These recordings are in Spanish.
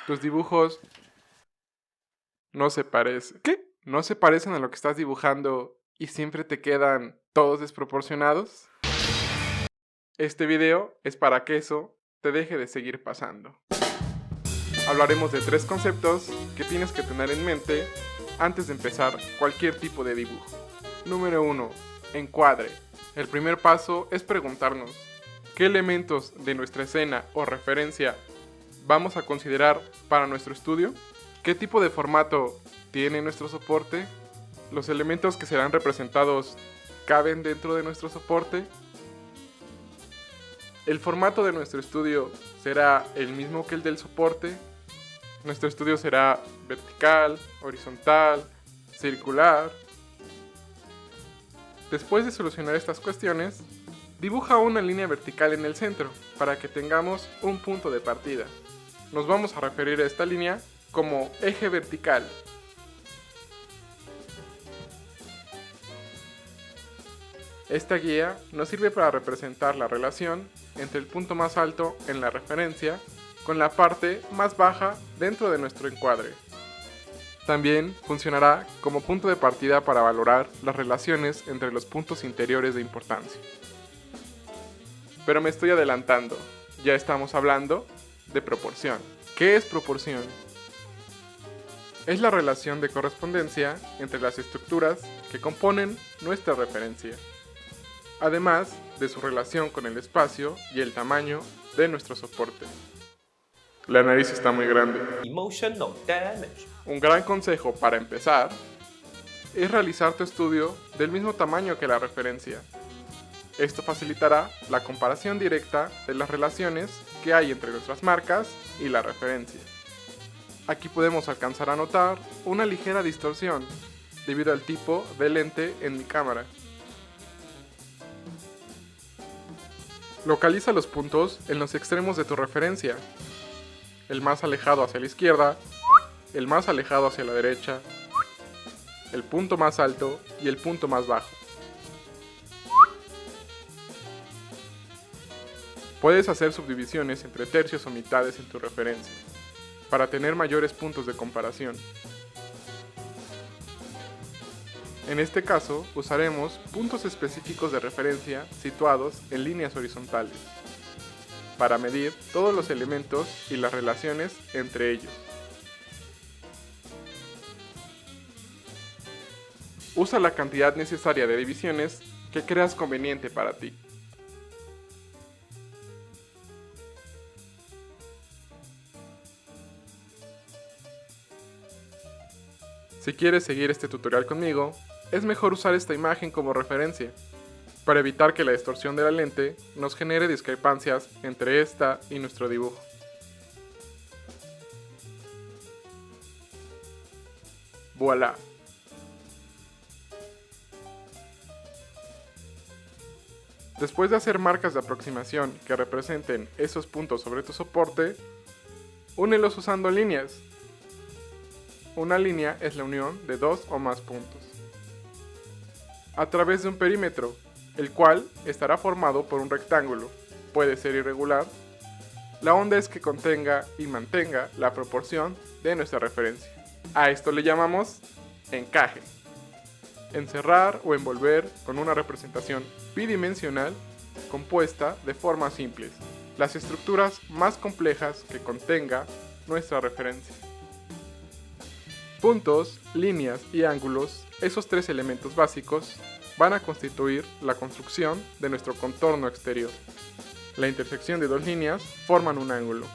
Tus dibujos no se parecen. ¿Qué? ¿No se parecen a lo que estás dibujando y siempre te quedan todos desproporcionados? Este video es para que eso te deje de seguir pasando. Hablaremos de 3 conceptos que tienes que tener en mente antes de empezar cualquier tipo de dibujo. Número 1. Encuadre. El primer paso es preguntarnos qué elementos de nuestra escena o referencia vamos a considerar para nuestro estudio, qué tipo de formato tiene nuestro soporte, los elementos que serán representados caben dentro de nuestro soporte. El formato de nuestro estudio será el mismo que el del soporte. Nuestro estudio será vertical, horizontal, circular. Después de solucionar estas cuestiones, dibuja una línea vertical en el centro para que tengamos un punto de partida. Nos vamos a referir a esta línea como eje vertical. Esta guía nos sirve para representar la relación entre el punto más alto en la referencia con la parte más baja dentro de nuestro encuadre. También funcionará como punto de partida para valorar las relaciones entre los puntos interiores de importancia. Pero me estoy adelantando, ya estamos hablando de proporción. ¿Qué es proporción? Es la relación de correspondencia entre las estructuras que componen nuestra referencia, además de su relación con el espacio y el tamaño de nuestro soporte. La nariz está muy grande. Emotional damage. Un gran consejo para empezar es realizar tu estudio del mismo tamaño que la referencia. Esto facilitará la comparación directa de las relaciones que hay entre nuestras marcas y la referencia. Aquí podemos alcanzar a notar una ligera distorsión debido al tipo de lente en mi cámara. Localiza los puntos en los extremos de tu referencia, el más alejado hacia la izquierda, el más alejado hacia la derecha, el punto más alto y el punto más bajo. Puedes hacer subdivisiones entre tercios o mitades en tu referencia, para tener mayores puntos de comparación. En este caso, usaremos puntos específicos de referencia situados en líneas horizontales, para medir todos los elementos y las relaciones entre ellos. Usa la cantidad necesaria de divisiones que creas conveniente para ti. Si quieres seguir este tutorial conmigo, es mejor usar esta imagen como referencia, para evitar que la distorsión de la lente nos genere discrepancias entre esta y nuestro dibujo. ¡Voilá! Después de hacer marcas de aproximación que representen esos puntos sobre tu soporte, únelos usando líneas. Una línea es la unión de 2 o más puntos a través de un perímetro, el cual estará formado por un rectángulo, puede ser irregular. La onda es que contenga y mantenga la proporción de nuestra referencia. A esto le llamamos encaje. Encerrar o envolver con una representación bidimensional compuesta de formas simples, las estructuras más complejas que contenga nuestra referencia. Puntos, líneas y ángulos, esos 3 elementos básicos, van a constituir la construcción de nuestro contorno exterior. La intersección de 2 líneas forman un ángulo.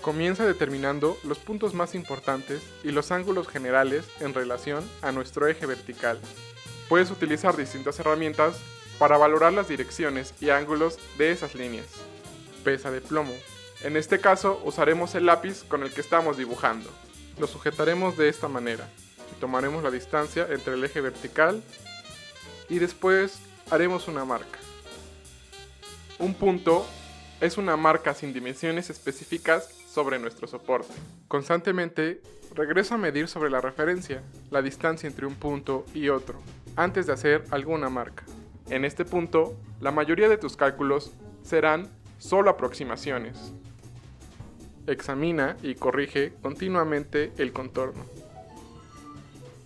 Comienza determinando los puntos más importantes y los ángulos generales en relación a nuestro eje vertical. Puedes utilizar distintas herramientas para valorar las direcciones y ángulos de esas líneas. Pesa de plomo. En este caso usaremos el lápiz con el que estamos dibujando. Lo sujetaremos de esta manera y tomaremos la distancia entre el eje vertical y después haremos una marca. Un punto es una marca sin dimensiones específicas sobre nuestro soporte. Constantemente regresa a medir sobre la referencia la distancia entre un punto y otro antes de hacer alguna marca. En este punto, la mayoría de tus cálculos serán solo aproximaciones. Examina y corrige continuamente el contorno.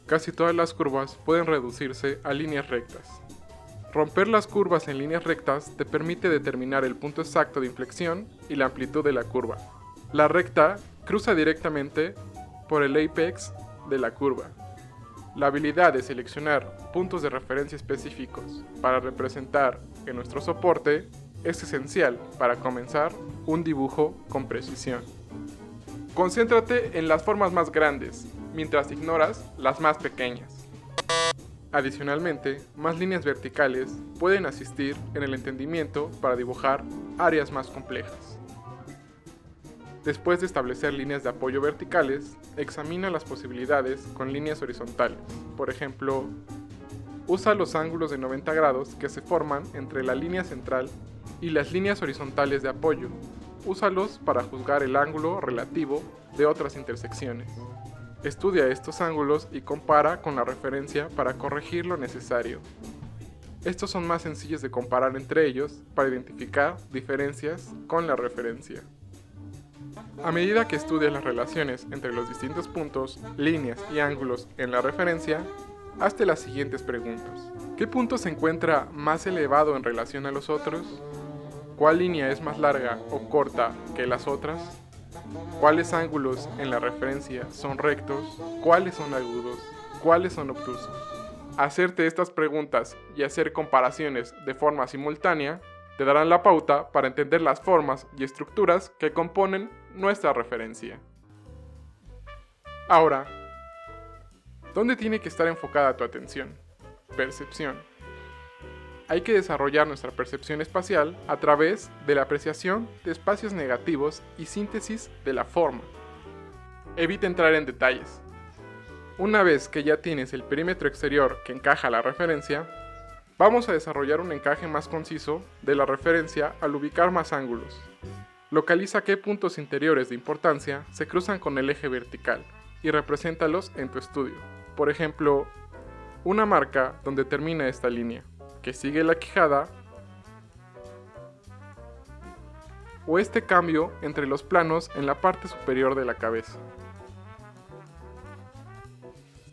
Casi todas las curvas pueden reducirse a líneas rectas. Romper las curvas en líneas rectas te permite determinar el punto exacto de inflexión y la amplitud de la curva. La recta cruza directamente por el apex de la curva. La habilidad de seleccionar puntos de referencia específicos para representar en nuestro soporte es esencial para comenzar un dibujo con precisión. Concéntrate en las formas más grandes, mientras ignoras las más pequeñas. Adicionalmente, más líneas verticales pueden asistir en el entendimiento para dibujar áreas más complejas. Después de establecer líneas de apoyo verticales, examina las posibilidades con líneas horizontales. Por ejemplo, usa los ángulos de 90 grados que se forman entre la línea central y las líneas horizontales de apoyo. Úsalos para juzgar el ángulo relativo de otras intersecciones. Estudia estos ángulos y compara con la referencia para corregir lo necesario. Estos son más sencillos de comparar entre ellos para identificar diferencias con la referencia. A medida que estudias las relaciones entre los distintos puntos, líneas y ángulos en la referencia, hazte las siguientes preguntas. ¿Qué punto se encuentra más elevado en relación a los otros? ¿Cuál línea es más larga o corta que las otras? ¿Cuáles ángulos en la referencia son rectos? ¿Cuáles son agudos? ¿Cuáles son obtusos? Hacerte estas preguntas y hacer comparaciones de forma simultánea te darán la pauta para entender las formas y estructuras que componen nuestra referencia. Ahora, ¿dónde tiene que estar enfocada tu atención? Percepción. Hay que desarrollar nuestra percepción espacial a través de la apreciación de espacios negativos y síntesis de la forma. Evita entrar en detalles. Una vez que ya tienes el perímetro exterior que encaja la referencia, vamos a desarrollar un encaje más conciso de la referencia al ubicar más ángulos. Localiza qué puntos interiores de importancia se cruzan con el eje vertical y represéntalos en tu estudio. Por ejemplo, una marca donde termina esta línea, que sigue la quijada, o este cambio entre los planos en la parte superior de la cabeza.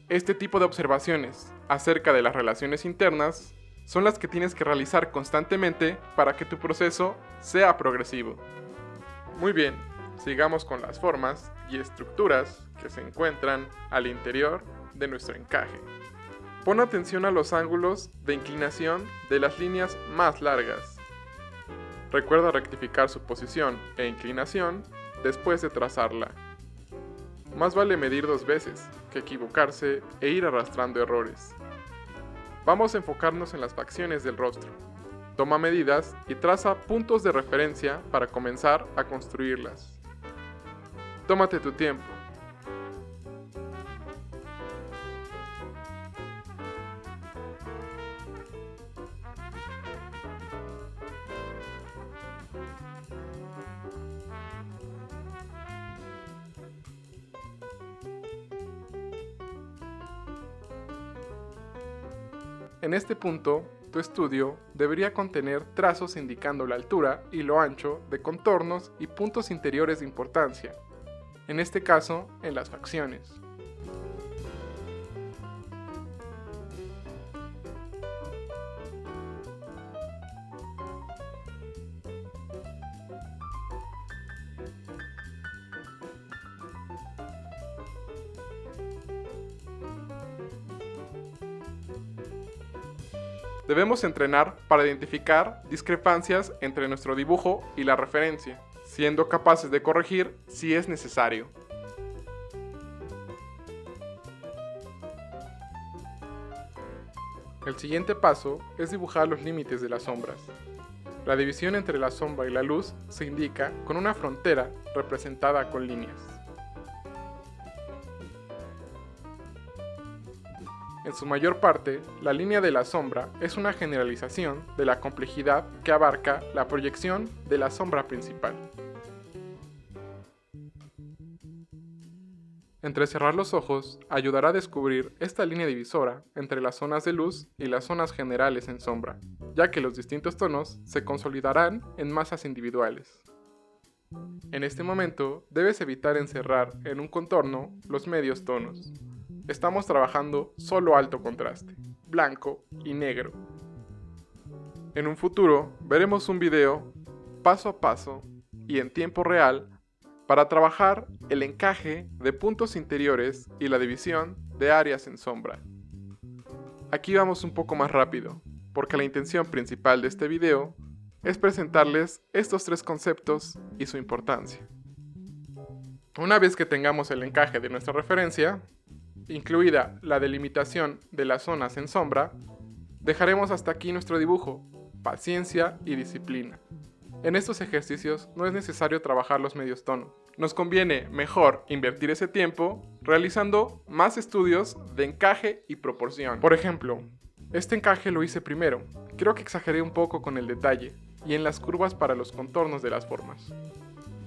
Este tipo de observaciones acerca de las relaciones internas son las que tienes que realizar constantemente para que tu proceso sea progresivo. Muy bien, sigamos con las formas y estructuras que se encuentran al interior de nuestro encaje. Pon atención a los ángulos de inclinación de las líneas más largas. Recuerda rectificar su posición e inclinación después de trazarla. Más vale medir 2 veces que equivocarse e ir arrastrando errores. Vamos a enfocarnos en las facciones del rostro. Toma medidas y traza puntos de referencia para comenzar a construirlas. Tómate tu tiempo. En este punto, tu estudio debería contener trazos indicando la altura y lo ancho de contornos y puntos interiores de importancia, en este caso, en las facciones. Debemos entrenar para identificar discrepancias entre nuestro dibujo y la referencia, siendo capaces de corregir si es necesario. El siguiente paso es dibujar los límites de las sombras. La división entre la sombra y la luz se indica con una frontera representada con líneas. En su mayor parte, la línea de la sombra es una generalización de la complejidad que abarca la proyección de la sombra principal. Entrecerrar los ojos ayudará a descubrir esta línea divisora entre las zonas de luz y las zonas generales en sombra, ya que los distintos tonos se consolidarán en masas individuales. En este momento, debes evitar encerrar en un contorno los medios tonos. Estamos trabajando solo alto contraste, blanco y negro. En un futuro, veremos un video paso a paso y en tiempo real para trabajar el encaje de puntos interiores y la división de áreas en sombra. Aquí vamos un poco más rápido, porque la intención principal de este video es presentarles estos tres conceptos y su importancia. Una vez que tengamos el encaje de nuestra referencia, incluida la delimitación de las zonas en sombra, dejaremos hasta aquí nuestro dibujo, paciencia y disciplina. En estos ejercicios no es necesario trabajar los medios tonos. Nos conviene mejor invertir ese tiempo realizando más estudios de encaje y proporción. Por ejemplo, este encaje lo hice primero. Creo que exageré un poco con el detalle y en las curvas para los contornos de las formas.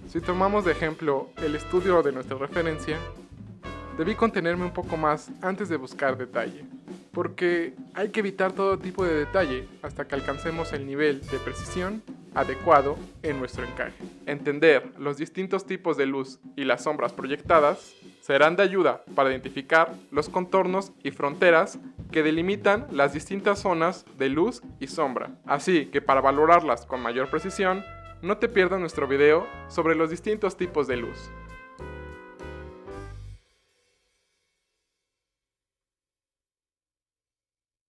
Si tomamos de ejemplo el estudio de nuestra referencia, debí contenerme un poco más antes de buscar detalle, porque hay que evitar todo tipo de detalle hasta que alcancemos el nivel de precisión adecuado en nuestro encaje. Entender los distintos tipos de luz y las sombras proyectadas serán de ayuda para identificar los contornos y fronteras que delimitan las distintas zonas de luz y sombra. Así que para valorarlas con mayor precisión, no te pierdas nuestro video sobre los distintos tipos de luz.